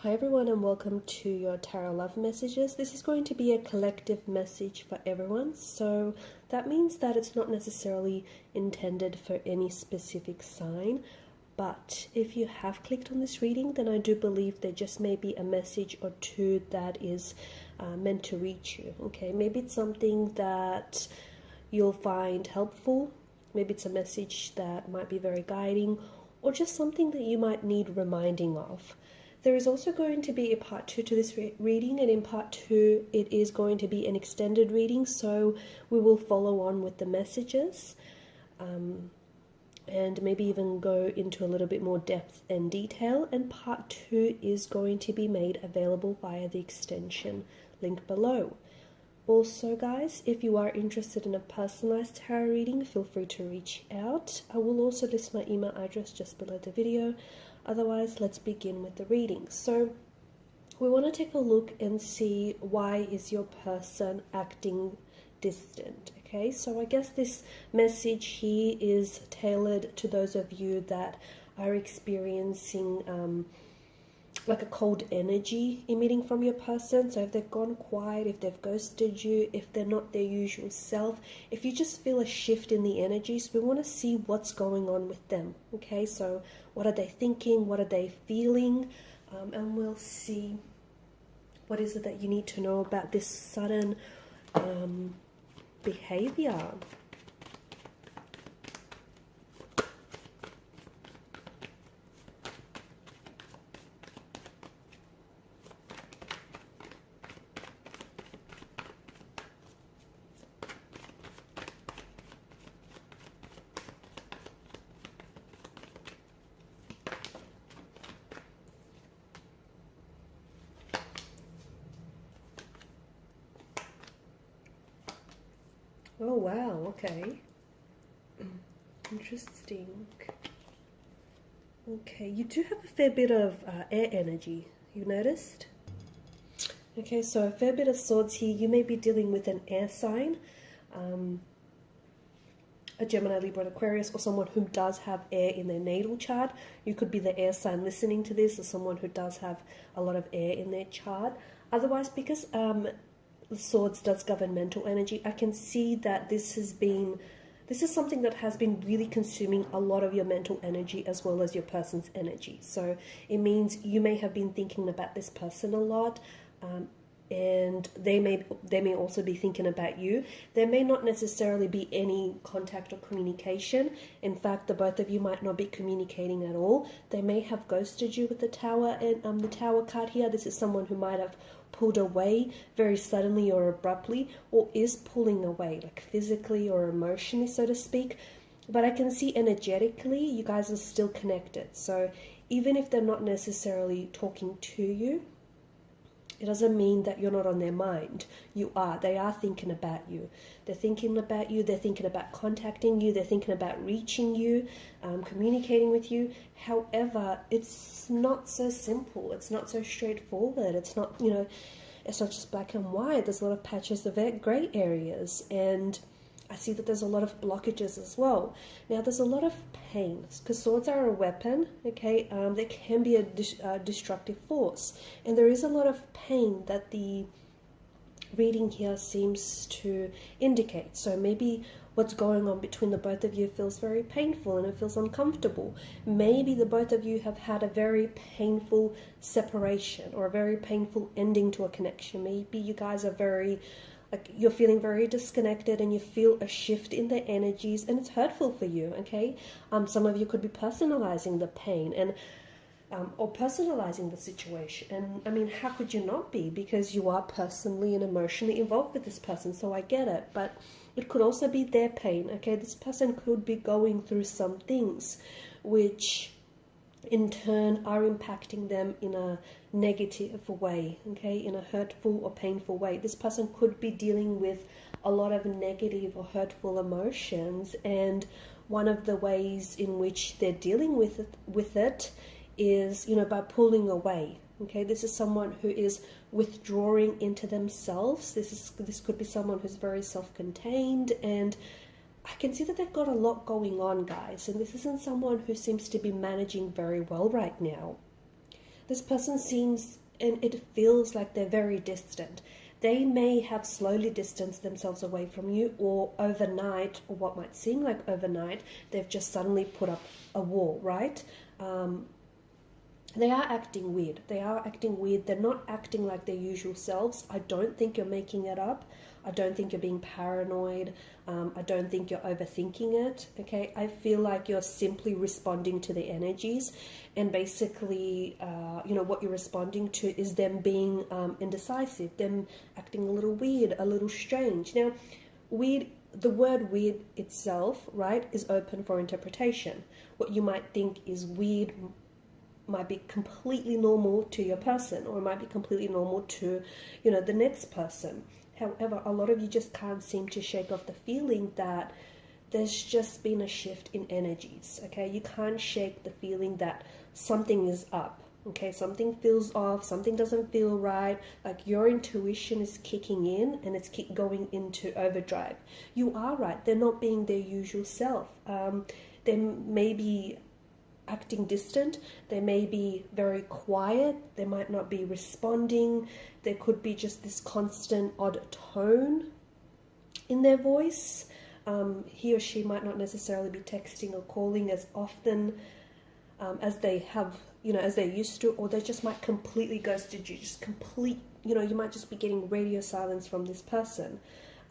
Hi everyone and welcome to your Tarot Love Messages. This is going to be a collective message for everyone, so that means that it's not necessarily intended for any specific sign, but if you have clicked on this reading, then I do believe there just may be a message or two that is meant to reach you, okay? Maybe it's something that you'll find helpful, maybe it's a message that might be very guiding, or just something that you might need reminding of. There is also going to be a part 2 to this reading, and in part 2 it is going to be an extended reading, so we will follow on with the messages and maybe even go into a little bit more depth and detail, and part 2 is going to be made available via the extension link below. Also guys, if you are interested in a personalized tarot reading, feel free to reach out. I will also list my email address just below the video. Otherwise, let's begin with the reading. So we want to take a look and see, why is your person acting distant? Okay, so I guess this message here is tailored to those of you that are experiencing like a cold energy emitting from your person. So if they've gone quiet, if they've ghosted you, if they're not their usual self, if you just feel a shift in the energies, we want to see what's going on with them. Okay, so what are they thinking, what are they feeling, and we'll see what is it that you need to know about this sudden behavior. Oh wow, okay. Interesting. Okay, you do have a fair bit of air energy, you noticed? Okay, so a fair bit of swords here. You may be dealing with an air sign, a Gemini, Libra, Aquarius, or someone who does have air in their natal chart. You could be the air sign listening to this, or someone who does have a lot of air in their chart. Otherwise, because swords does govern mental energy, I can see that this is something that has been really consuming a lot of your mental energy as well as your person's energy. So it means you may have been thinking about this person a lot, and they may also be thinking about you. There may not necessarily be any contact or communication. In fact, the both of you might not be communicating at all. They may have ghosted you with the Tower and the Tower card here. This is someone who might have pulled away very suddenly or abruptly, or is pulling away, like physically or emotionally, so to speak. But I can see energetically you guys are still connected. So even if they're not necessarily talking to you, it doesn't mean that you're not on their mind. You are. They are thinking about you. They're thinking about you. They're thinking about contacting you. They're thinking about reaching you, communicating with you. However, it's not so simple. It's not so straightforward. It's not, it's not just black and white. There's a lot of patches of gray areas, and I see that there's a lot of blockages as well. Now, there's a lot of pain, because swords are a weapon, okay? They can be a destructive force. And there is a lot of pain that the reading here seems to indicate. So maybe what's going on between the both of you feels very painful and it feels uncomfortable. Maybe the both of you have had a very painful separation or a very painful ending to a connection. Maybe you guys are you're feeling very disconnected and you feel a shift in the energies, and it's hurtful for you, okay? Some of you could be personalizing the pain and or personalizing the situation. And I mean, how could you not be? Because you are personally and emotionally involved with this person, so I get it. But it could also be their pain, okay? This person could be going through some things which in turn are impacting them in a negative way, okay, in a hurtful or painful way. This person could be dealing with a lot of negative or hurtful emotions, and one of the ways in which they're dealing with it is, by pulling away. Okay, this is someone who is withdrawing into themselves. This could be someone who's very self-contained, and I can see that they've got a lot going on, guys, and this isn't someone who seems to be managing very well right now. this person seems, and it feels like they're very distant. They may have slowly distanced themselves away from you, or overnight, or what might seem like overnight, they've just suddenly put up a wall, right? They are acting weird. They are acting weird. They're not acting like their usual selves. I don't think you're making it up. I don't think you're being paranoid. I don't think you're overthinking it. Okay, I feel like you're simply responding to the energies, and basically, what you're responding to is them being indecisive, them acting a little weird, a little strange. Now, weird. The word weird itself, right, is open for interpretation. What you might think is weird might be completely normal to your person, or it might be completely normal to, the next person. However, a lot of you just can't seem to shake off the feeling that there's just been a shift in energies, okay? You can't shake the feeling that something is up, okay? Something feels off, something doesn't feel right, like your intuition is kicking in and it's going into overdrive. You are right, they're not being their usual self. They may be acting distant, they may be very quiet, they might not be responding, there could be just this constant odd tone in their voice. He or she might not necessarily be texting or calling as often as they have, as they used to, or they just might completely ghosted you, you might just be getting radio silence from this person.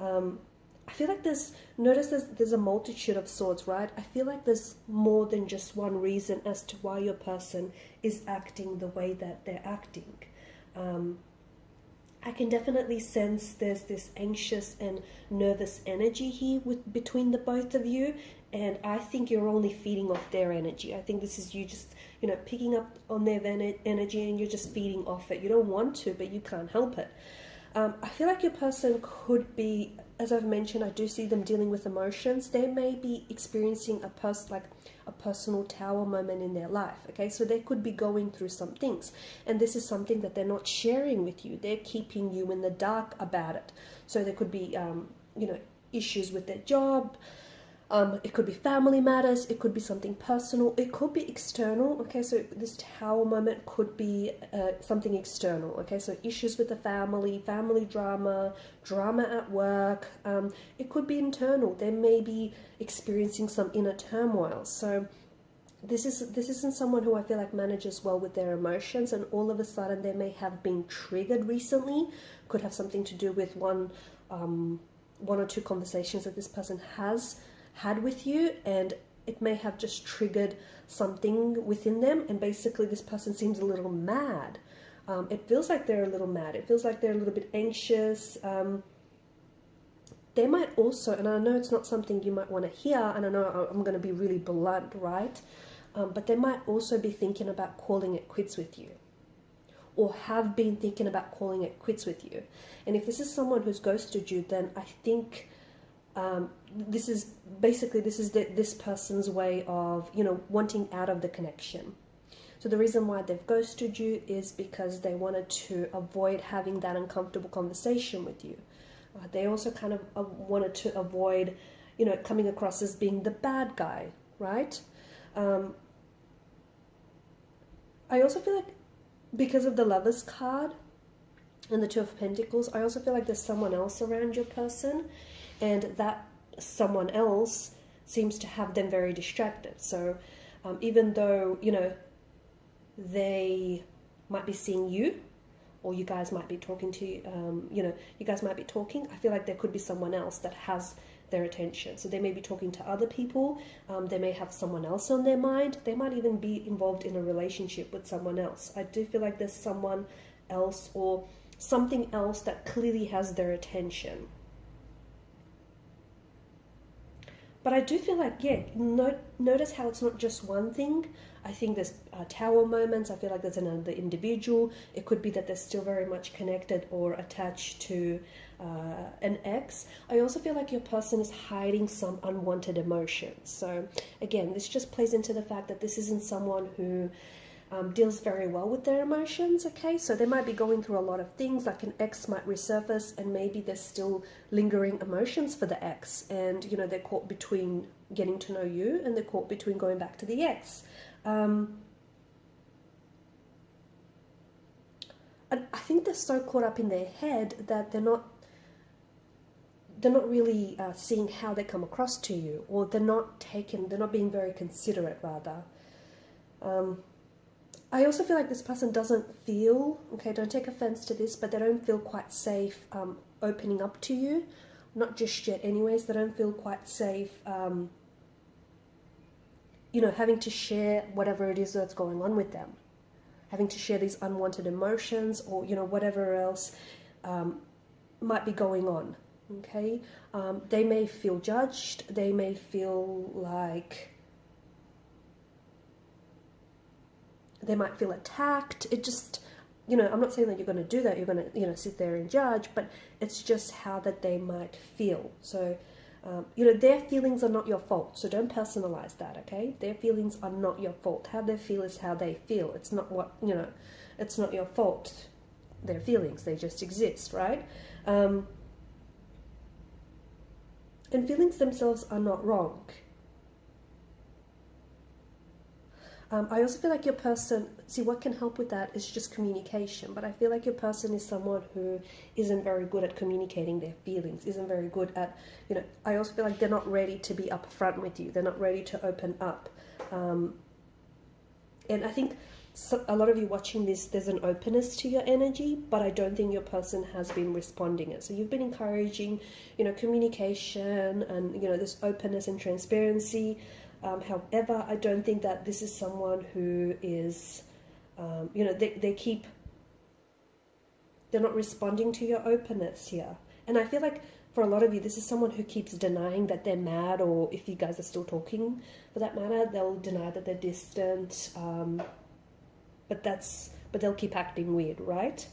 I feel like there's a multitude of sorts, right? I feel like there's more than just one reason as to why your person is acting the way that they're acting. I can definitely sense there's this anxious and nervous energy here between the both of you, and I think you're only feeding off their energy. I think this is you just, picking up on their energy, and you're just feeding off it. You don't want to, but you can't help it. I feel like your person could be, as I've mentioned, I do see them dealing with emotions. They may be experiencing a personal tower moment in their life, okay? So they could be going through some things, and this is something that they're not sharing with you. They're keeping you in the dark about it. So there could be, issues with their job. It could be family matters, it could be something personal, it could be external, okay? So this tower moment could be something external, okay? So issues with the family drama at work. It could be internal. They may be experiencing some inner turmoil. So this isn't someone who I feel like manages well with their emotions, and all of a sudden they may have been triggered recently. Could have something to do with one or two conversations that this person has had with you, and it may have just triggered something within them, and basically this person seems a little mad. It feels like they're a little mad. It feels like they're a little bit anxious. They might also, and I know it's not something you might want to hear, and I know I'm going to be really blunt, right? But they might also be thinking about calling it quits with you, or have been thinking about calling it quits with you. And if this is someone who's ghosted you, then I think this is this person's way of, wanting out of the connection. So the reason why they've ghosted you is because they wanted to avoid having that uncomfortable conversation with you. They also kind of wanted to avoid, coming across as being the bad guy, right? I also feel like because of the Lovers card and the Two of Pentacles, I also feel like there's someone else around your person, and that someone else seems to have them very distracted. So even though, they might be seeing you, or you guys might be talking to, you guys might be talking, I feel like there could be someone else that has their attention. So they may be talking to other people, they may have someone else on their mind, they might even be involved in a relationship with someone else. I do feel like there's someone else or something else that clearly has their attention. But I do feel like, notice how it's not just one thing. I think there's tower moments. I feel like there's another individual. It could be that they're still very much connected or attached to an ex. I also feel like your person is hiding some unwanted emotions. So again, this just plays into the fact that this isn't someone who deals very well with their emotions, okay? So they might be going through a lot of things, like an ex might resurface, and maybe there's still lingering emotions for the ex, and they're caught between getting to know you, and they're caught between going back to the ex. think they're so caught up in their head that they're not really seeing how they come across to you, or they're not being very considerate, rather. I also feel like this person doesn't feel, okay, don't take offense to this, but they don't feel quite safe opening up to you. Not just yet anyways, they don't feel quite safe, having to share whatever it is that's going on with them. Having to share these unwanted emotions, or, whatever else might be going on, okay? They may feel judged, they may feel like they might feel attacked. It just, I'm not saying that you're going to do that, you're going to, sit there and judge, but it's just how that they might feel. So, their feelings are not your fault, so don't personalize that, okay? Their feelings are not your fault. How they feel is how they feel. It's not it's not your fault. Their feelings, they just exist, right? And feelings themselves are not wrong. I also feel like your person, see, what can help with that is just communication, but I feel like your person is someone who isn't very good at communicating their feelings, isn't very good at, I also feel like they're not ready to be upfront with you, they're not ready to open up. And I think a lot of you watching this, there's an openness to your energy, but I don't think your person has been responding it. So you've been encouraging, communication and, this openness and transparency. However, I don't think that this is someone who is, they're not responding to your openness here. And I feel like for a lot of you, this is someone who keeps denying that they're mad, or if you guys are still talking for that matter, they'll deny that they're distant, but they'll keep acting weird, right?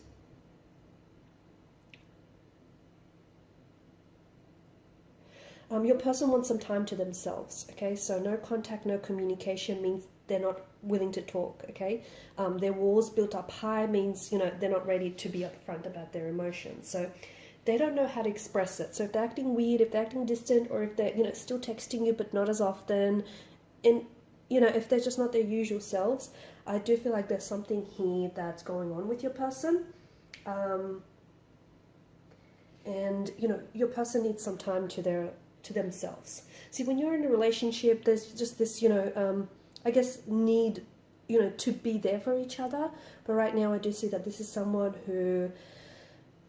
Your person wants some time to themselves, okay? So no contact, no communication means they're not willing to talk, okay? Their walls built up high means, they're not ready to be upfront about their emotions. So they don't know how to express it. So if they're acting weird, if they're acting distant, or if they're, still texting you but not as often, and, if they're just not their usual selves, I do feel like there's something here that's going on with your person. And, your person needs some time to themselves. See, when you're in a relationship, there's just this, I guess, need, to be there for each other. But right now I do see that this is someone who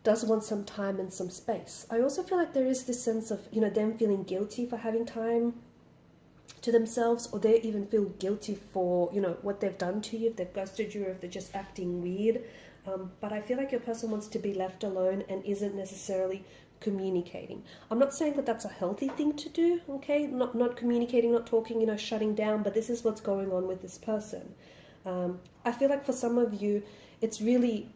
does want some time and some space. I also feel like there is this sense of, them feeling guilty for having time to themselves, or they even feel guilty for, what they've done to you, if they've ghosted you, or if they're just acting weird. But I feel like your person wants to be left alone and isn't necessarily communicating. I'm not saying that that's a healthy thing to do, okay? Not communicating, not talking, shutting down, but this is what's going on with this person. I feel like for some of you, it's really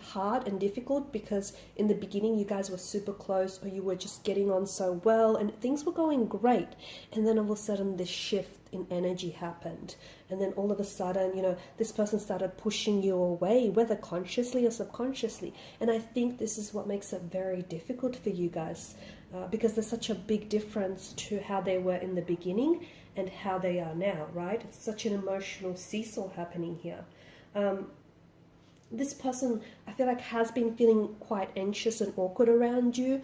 hard and difficult because in the beginning you guys were super close, or you were just getting on so well and things were going great, and then all of a sudden this shift in energy happened, and then all of a sudden this person started pushing you away, whether consciously or subconsciously. And I think this is what makes it very difficult for you guys, because there's such a big difference to how they were in the beginning and how they are now, right? It's such an emotional seesaw happening here. This person, I feel like, has been feeling quite anxious and awkward around you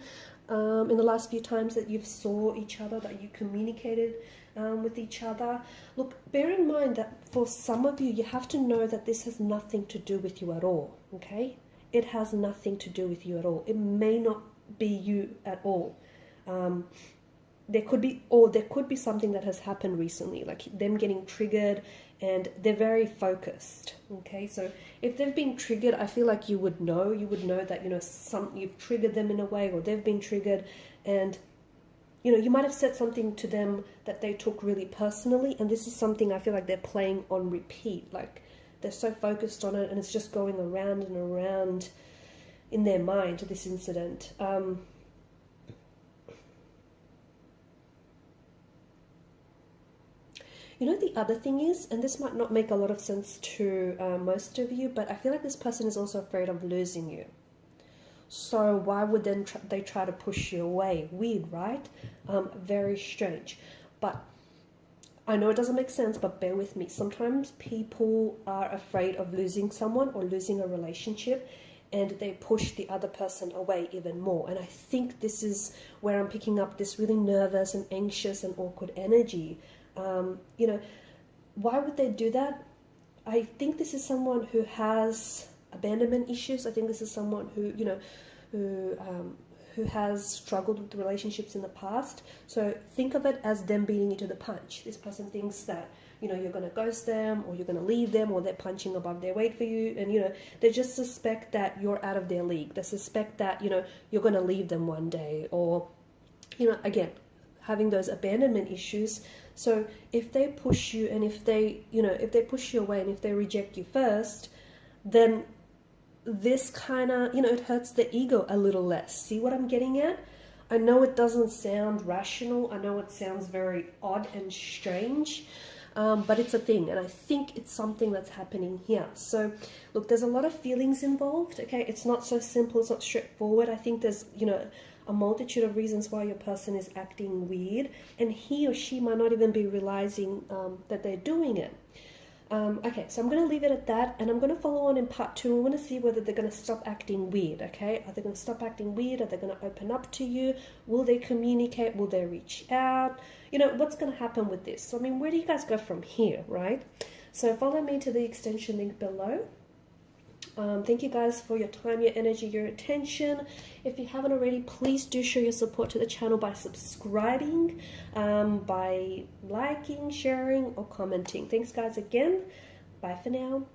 in the last few times that you've saw each other, that you communicated with each other. Look, bear in mind that for some of you, you have to know that this has nothing to do with you at all, okay? It has nothing to do with you at all. It may not be you at all. There could be something that has happened recently, like them getting triggered, and they're very focused, okay? So if they've been triggered, I feel like you would know that, you've triggered them in a way, or they've been triggered, and, you might have said something to them that they took really personally, and this is something I feel like they're playing on repeat, like they're so focused on it, and it's just going around and around in their mind, this incident. The other thing is, and this might not make a lot of sense to most of you, but I feel like this person is also afraid of losing you. So why would then they try to push you away? Weird, right? Very strange. But I know it doesn't make sense, but bear with me. Sometimes people are afraid of losing someone or losing a relationship, and they push the other person away even more. And I think this is where I'm picking up this really nervous and anxious and awkward energy. You know, why would they do that? I think this is someone who has abandonment issues. I think this is someone who, you know, who has struggled with relationships in the past. So think of it as them beating you to the punch. This person thinks that, you know, you're going to ghost them, or you're going to leave them, or they're punching above their weight for you. And, you know, they just suspect that you're out of their league. They suspect that, you know, you're going to leave them one day, or, you know, again, having those abandonment issues. So if they push you, and if they, you know, if they push you away, and if they reject you first, then this kind of, you know, it hurts the ego a little less. See what I'm getting at? I know it doesn't sound rational. I know it sounds very odd and strange, but it's a thing, and I think it's something that's happening here. So look, there's a lot of feelings involved, okay? It's not so simple, it's not straightforward. I think there's, you know, a multitude of reasons why your person is acting weird, and he or she might not even be realizing that they're doing it. Okay, so I'm going to leave it at that, and I'm going to follow on in part 2. I'm going to see whether they're going to stop acting weird, okay? Are they going to stop acting weird? Are they going to open up to you? Will they communicate? Will they reach out? You know, what's going to happen with this? So, I mean, where do you guys go from here, right? So follow me to the extension link below. Thank you guys for your time, your energy, your attention. If you haven't already, please do show your support to the channel by subscribing, by liking, sharing, or commenting. Thanks guys again. Bye for now.